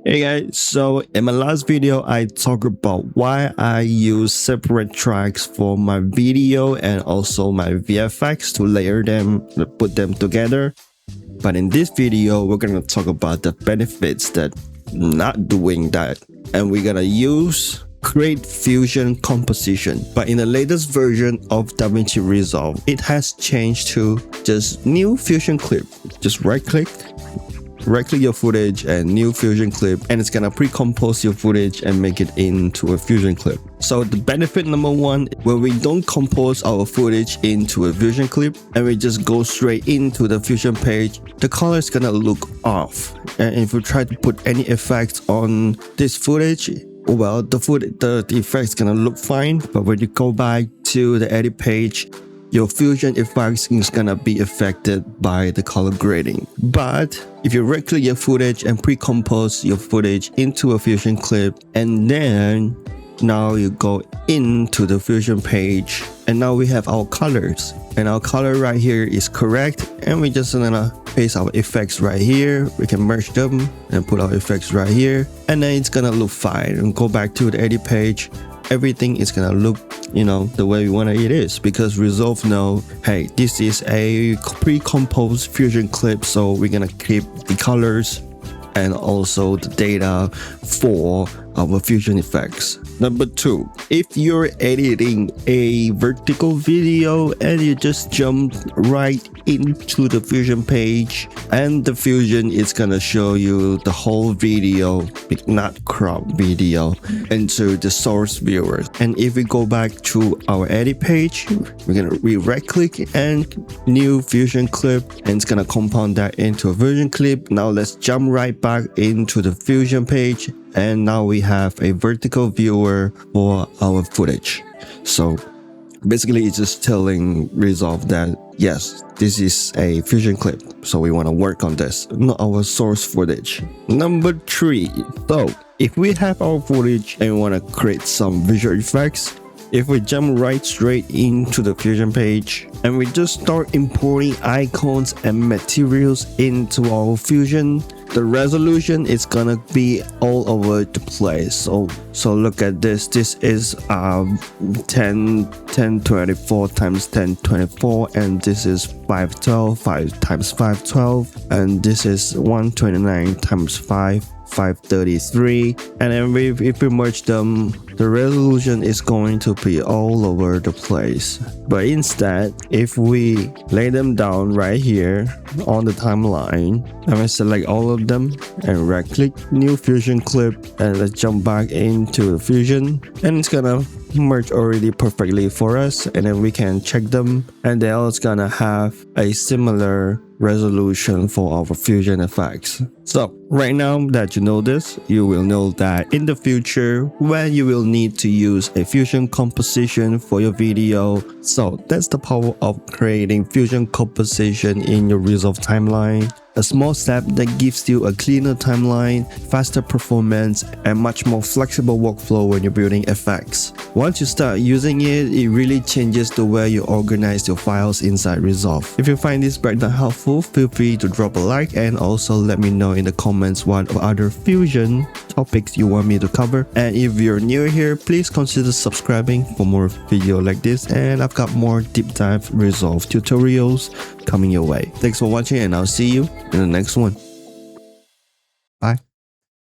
Hey guys, so in my last video I talked about why I use separate tracks for my video and also my VFX to layer them, to put them together. But in this video we're gonna talk about the benefits that not doing that, and we're gonna create fusion composition. But in the latest version of DaVinci Resolve, it has changed to just new fusion clip. Just right click your footage and new fusion clip, and it's gonna pre-compose your footage and make it into a fusion clip. So the benefit number one, when we don't compose our footage into a fusion clip and we just go straight into the fusion page, the color is gonna look off. And if we try to put any effects on this footage, well, the effect's gonna look fine, but when you go back to the edit page, your fusion effects is gonna be affected by the color grading. But if you right click your footage and pre-compose your footage into a fusion clip, and then now you go into the fusion page, and now we have our colors, and our color right here is correct, and we just gonna paste our effects right here. We can merge them and put our effects right here, and then it's gonna look fine. And go back to the edit page, everything is gonna look, the way we want it is, because Resolve know, hey, this is a pre-composed fusion clip, so we're gonna keep the colors and also the data for our fusion effects. Number two, if you're editing a vertical video and you just jump right into the fusion page, and the fusion is gonna show you the whole video, not crop video, into the source viewer. And if we go back to our edit page, we're gonna right click and new fusion clip, and it's gonna compound that into a fusion clip. Now let's jump right back into the fusion page, and now we have a vertical viewer for our footage. So basically it's just telling Resolve that yes, this is a fusion clip, so we want to work on this, not our source footage. Number three, so if we have our footage and we want to create some visual effects, if we jump right straight into the fusion page and we just start importing icons and materials into our fusion, the resolution is gonna be all over the place. So look at this. This is 1024 times 1024, and this is 512 5 times 512, and this is 129 times 533. And then if we merge them, the resolution is going to be all over the place. But instead, if we lay them down right here on the timeline, I'm gonna select all of them and right click new fusion clip, and let's jump back into the fusion, and it's gonna merge already perfectly for us, and then we can check them, and they're all gonna have a similar resolution for our fusion effects. So right now that you know this, you will know that in the future when you will need to use a fusion composition for your video. So that's the power of creating fusion composition in your Resolve timeline. A small step that gives you a cleaner timeline, faster performance, and much more flexible workflow when you're building effects. Once you start using it, it really changes the way you organize your files inside Resolve. If you find this breakdown helpful, feel free to drop a like, and also let me know in the comments what other fusion topics you want me to cover. And if you're new here, please consider subscribing for more videos like this, and I've got more deep dive Resolve tutorials coming your way. Thanks for watching, and I'll see you in the next one. Bye.